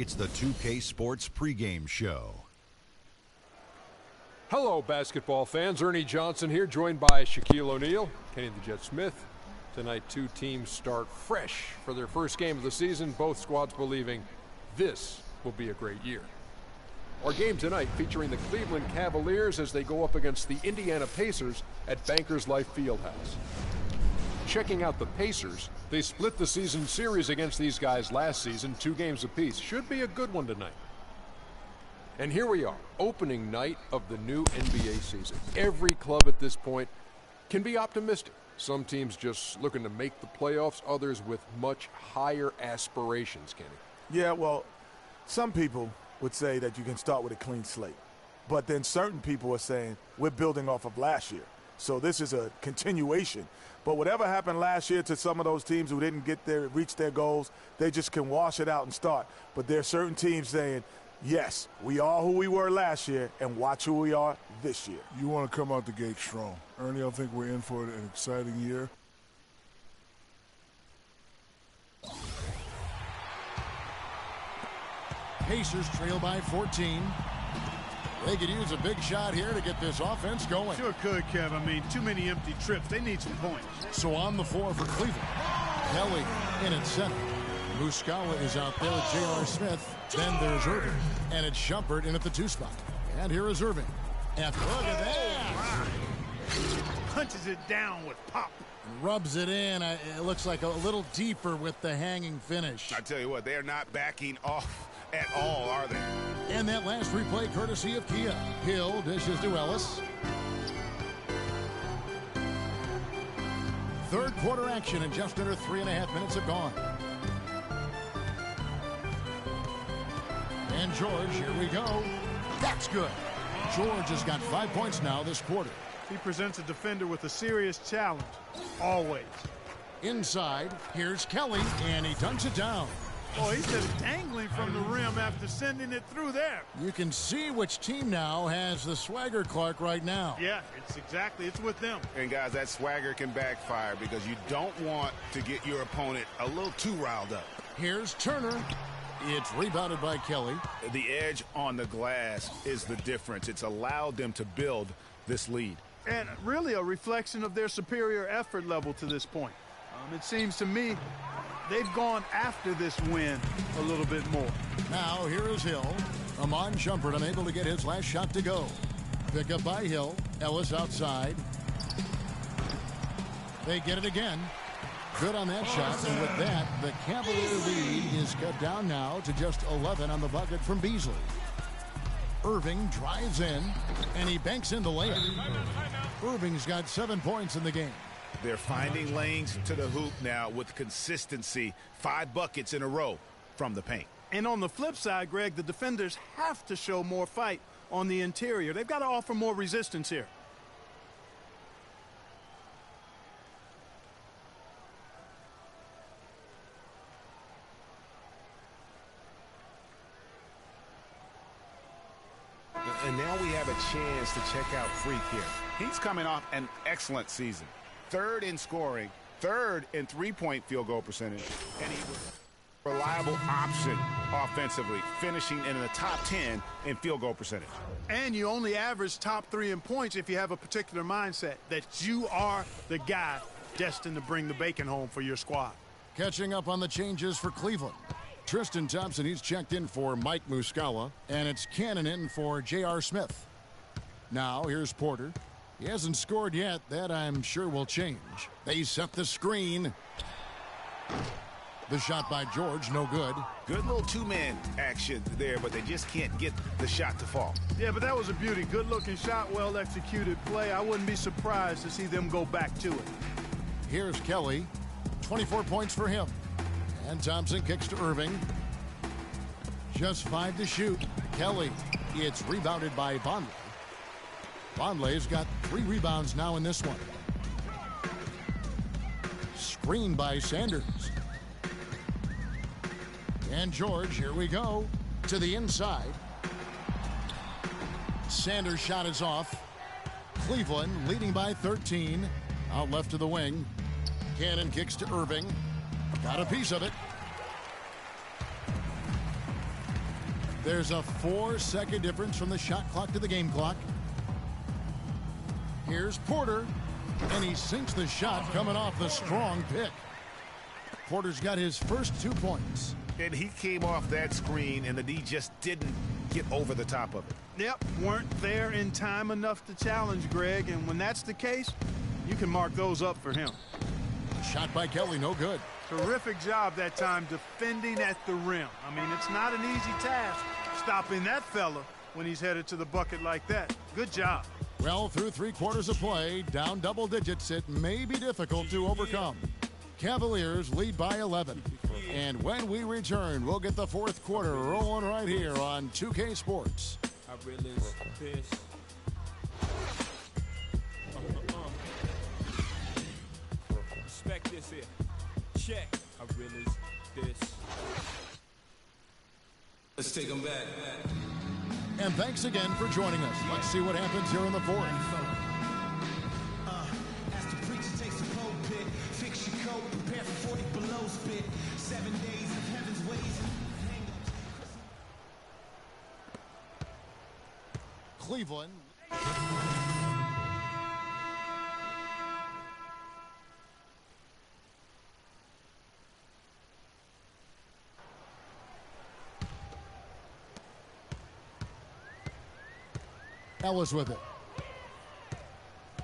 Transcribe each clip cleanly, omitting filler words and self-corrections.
It's the 2K Sports pregame show. Hello, basketball fans. Ernie Johnson here, joined by Shaquille O'Neal, Kenny the Jet Smith. Tonight, two teams start fresh for their first game of the season, both squads believing this will be a great year. Our game tonight featuring the Cleveland Cavaliers as they go up against the Indiana Pacers at Bankers Life Fieldhouse. Checking out the Pacers, they split the season series against these guys last season, 2 games apiece. Should be a good one tonight. And here we are, opening night of the new NBA season. Every club at this point can be optimistic. Some teams just looking to make the playoffs, others with much higher aspirations, Kenny. Yeah, well, some people would say that you can start with a clean slate. But then certain people are saying we're building off of last year. So this is a continuation. But whatever happened last year to some of those teams who didn't reach their goals, they just can wash it out and start. But there are certain teams saying, yes, we are who we were last year, and watch who we are this year. You want to come out the gate strong. Ernie, I think we're in for an exciting year. Pacers trail by 14. They could use a big shot here to get this offense going. Sure could, Kev. I mean, too many empty trips. They need some points. So on the floor for Cleveland. Kelly in at center. Muscala is out there with J.R. Smith. Then there's Irving. And it's Shumpert in at the 2 spot. And here is Irving. And look at that. Punches it down with pop. Rubs it in. It looks like a little deeper with the hanging finish. I tell you what, they are not backing off at all, are they? And that last replay courtesy of Kia. Hill dishes to Ellis. Third quarter action, and just under 3.5 minutes have gone. And George, here we go. That's good. George has got 5 points now this quarter. He presents a defender with a serious challenge. Always. Inside, here's Kelly, and he dunks it down. Oh, he's just dangling from the rim after sending it through there. You can see which team now has the swagger Clark right now. Yeah, it's with them. And guys, that swagger can backfire because you don't want to get your opponent a little too riled up. Here's Turner. It's rebounded by Kelly. The edge on the glass is the difference. It's allowed them to build this lead. And really a reflection of their superior effort level to this point. It seems to me they've gone after this win a little bit more. Now here is Hill. Amon Shumpert unable to get his last shot to go. Pick up by Hill. Ellis outside. They get it again. Good on that shot, and with that, the Cavalier lead is cut down now to just 11 on the bucket from Beasley. Irving drives in, and he banks in the layup. Irving's got 7 points in the game. They're finding lanes to the hoop now with consistency. 5 buckets in a row from the paint. And on the flip side, Greg, the defenders have to show more fight on the interior. They've got to offer more resistance here. And now we have a chance to check out Freak here. He's coming off an excellent season. 3rd in scoring, 3rd in 3-point field goal percentage, and he was a reliable option offensively, finishing in the top 10 in field goal percentage. And you only average top 3 in points if you have a particular mindset that you are the guy destined to bring the bacon home for your squad. Catching up on the changes for Cleveland. Tristan Thompson, he's checked in for Mike Muscala, and it's Cannon in for J.R. Smith. Now, here's Porter. He hasn't scored yet. That, I'm sure, will change. They set the screen. The shot by George, no good. Good little 2-man action there, but they just can't get the shot to fall. Yeah, but that was a beauty. Good-looking shot, well-executed play. I wouldn't be surprised to see them go back to it. Here's Kelly. 24 points for him. And Thompson kicks to Irving. Just 5 to shoot. Kelly. It's rebounded by Vonleh. Vonleh's got 3 rebounds now in this one. Screen by Sanders. And George, here we go. To the inside. Sanders' shot is off. Cleveland leading by 13. Out left to the wing. Cannon kicks to Irving. Got a piece of it. There's a 4-second difference from the shot clock to the game clock. Here's Porter, and he sinks the shot coming off the strong pick. Porter's got his first 2 points. And he came off that screen, and the D just didn't get over the top of it. Yep, weren't there in time enough to challenge Greg, and when that's the case, you can mark those up for him. Shot by Kelly, no good. Terrific job that time defending at the rim. I mean, it's not an easy task stopping that fella when he's headed to the bucket like that. Good job. Well, through 3 quarters of play, down double digits, it may be difficult to overcome. Cavaliers lead by 11. And when we return, we'll get the 4th quarter rolling right here on 2K Sports. I realize this. Respect this here. Check. I realize this. Let's take them back. And thanks again for joining us. Let's see what happens here in the 4th. As the preacher takes the pulpit, fix your coat, prepare for 40 below spit. 7 days of heaven's ways. Cleveland. Ellis with it.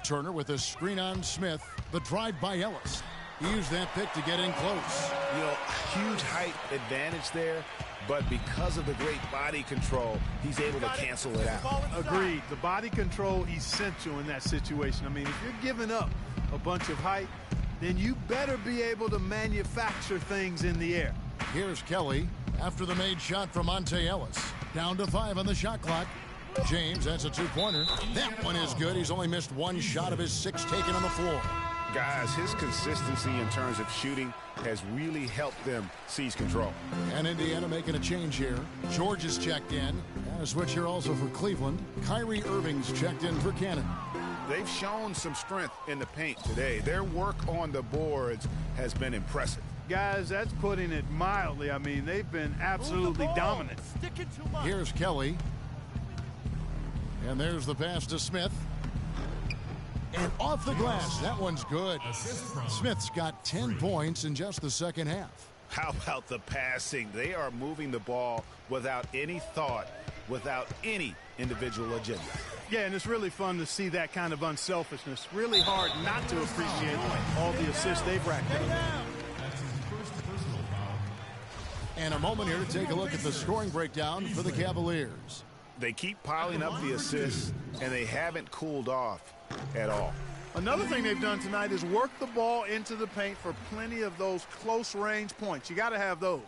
Turner with a screen on Smith. The drive by Ellis. He used that pick to get in close. You know, huge height advantage there, but because of the great body control, he's able to cancel it out. Agreed. The body control essential in that situation. I mean, if you're giving up a bunch of height, then you better be able to manufacture things in the air. Here's Kelly after the made shot from Monte Ellis. Down to 5 on the shot clock. James, that's a 2-pointer. That one is good. He's only missed 1 shot of his 6 taken on the floor. Guys, his consistency in terms of shooting has really helped them seize control. And Indiana making a change here. George is checked in. And a switch here also for Cleveland. Kyrie Irving's checked in for Cannon. They've shown some strength in the paint today. Their work on the boards has been impressive. Guys, that's putting it mildly. I mean, they've been absolutely dominant. Here's Kelly. And there's the pass to Smith. And off the glass. That one's good. Smith's got 10 points in just the second half. How about the passing? They are moving the ball without any thought, without any individual agenda. Yeah, and it's really fun to see that kind of unselfishness. Really hard not to appreciate all the assists they've racked up. And a moment here to take a look at the scoring breakdown for the Cavaliers. They keep piling up the assists, and they haven't cooled off at all. Another thing they've done tonight is work the ball into the paint for plenty of those close-range points. You got to have those.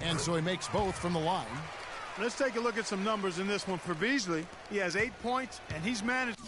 And so he makes both from the line. Let's take a look at some numbers in this one for Beasley. He has 8 points, and he's managed.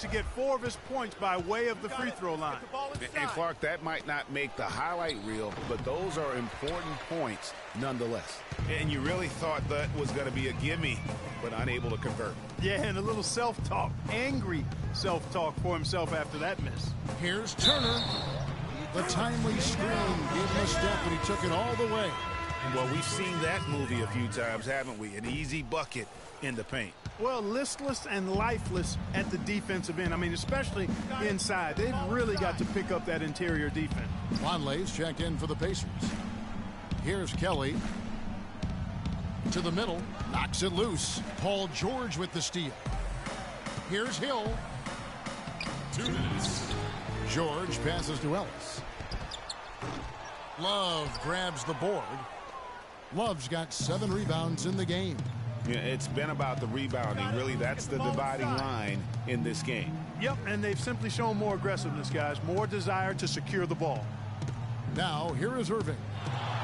to get 4 of his points by way of the free throw line. And Clark, that might not make the highlight reel, but those are important points nonetheless. And you really thought that was going to be a gimme, but unable to convert. Yeah, and a little self-talk, angry self-talk for himself after that miss. Here's Turner. The timely screen gave him a step, and he took it all the way. Well, we've seen that movie a few times, haven't we? An easy bucket in the paint. Well, listless and lifeless at the defensive end. I mean, especially inside. They've really got to pick up that interior defense. Wanley's checked in for the Pacers. Here's Kelly. To the middle. Knocks it loose. Paul George with the steal. Here's Hill. 2 minutes. George passes to Ellis. Love grabs the board. Love's got 7 rebounds in the game. Yeah, it's been about the rebounding. Really, that's the dividing line in this game. Yep, and they've simply shown more aggressiveness, guys. More desire to secure the ball. Now, here is Irving.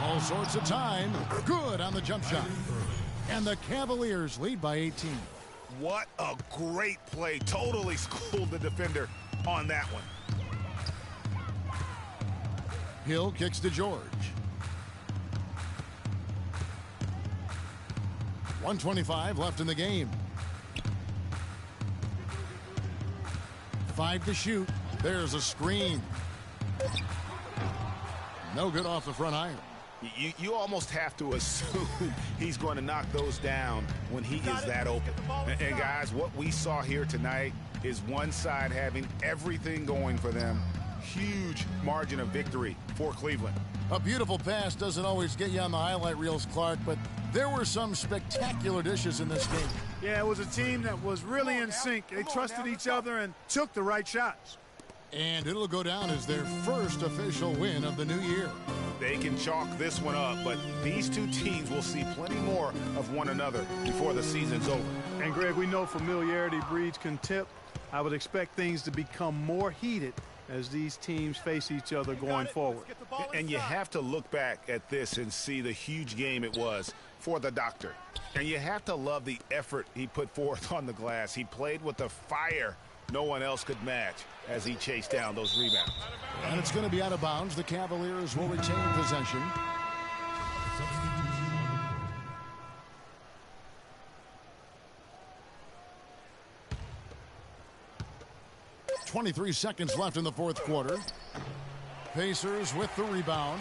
All sorts of time. Good on the jump shot. And the Cavaliers lead by 18. What a great play. Totally schooled the defender on that one. Hill kicks to George. 1:25 left in the game. 5 to shoot. There's a screen. No good off the front iron. You almost have to assume he's going to knock those down when he is that open. And guys, what we saw here tonight is one side having everything going for them. Huge margin of victory for Cleveland. A beautiful pass doesn't always get you on the highlight reels, Clark, but there were some spectacular dishes in this game. Yeah, it was a team that was really in sync. They trusted each other and took the right shots. And it'll go down as their first official win of the new year. They can chalk this one up, but these two teams will see plenty more of one another before the season's over. And, Greg, we know familiarity breeds contempt. I would expect things to become more heated as these teams face each other going forward. And you have to look back at this and see the huge game it was for the doctor. And you have to love the effort he put forth on the glass. He played with a fire no one else could match as he chased down those rebounds. And it's going to be out of bounds. The Cavaliers will retain possession. .23 seconds left in the fourth quarter. Pacers with the rebound.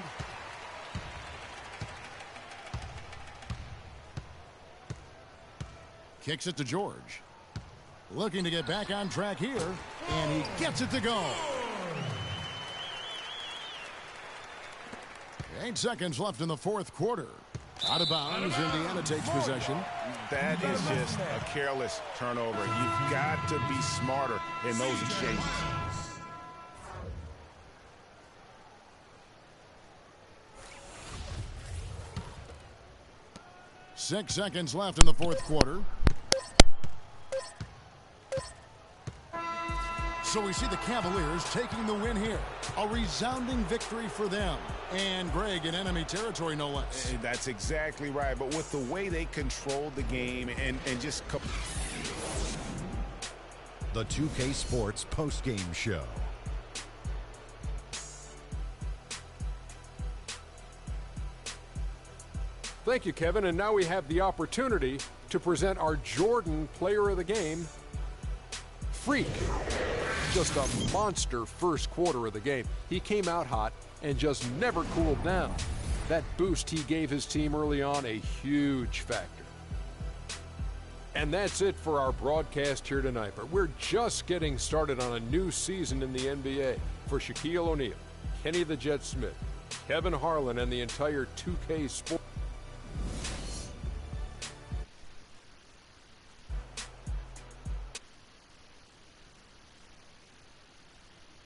Kicks it to George. Looking to get back on track here, and he gets it to go. 8 seconds left in the fourth quarter. Out of bounds, Indiana takes possession. That is just a careless turnover. You've got to be smarter in those exchanges. Six seconds left in the fourth quarter. So we see the Cavaliers taking the win here. A resounding victory for them. And, Greg, in enemy territory, no less. That's exactly right. But with the way they controlled the game and just... The 2K Sports postgame show. Thank you, Kevin. And now we have the opportunity to present our Jordan Player of the Game, Freak. Just a monster first quarter of the game. He came out hot and just never cooled down. That boost he gave his team early on, a huge factor. And that's it for our broadcast here tonight. But we're just getting started on a new season in the NBA. For Shaquille O'Neal, Kenny the Jet Smith, Kevin Harlan, and the entire 2K Sports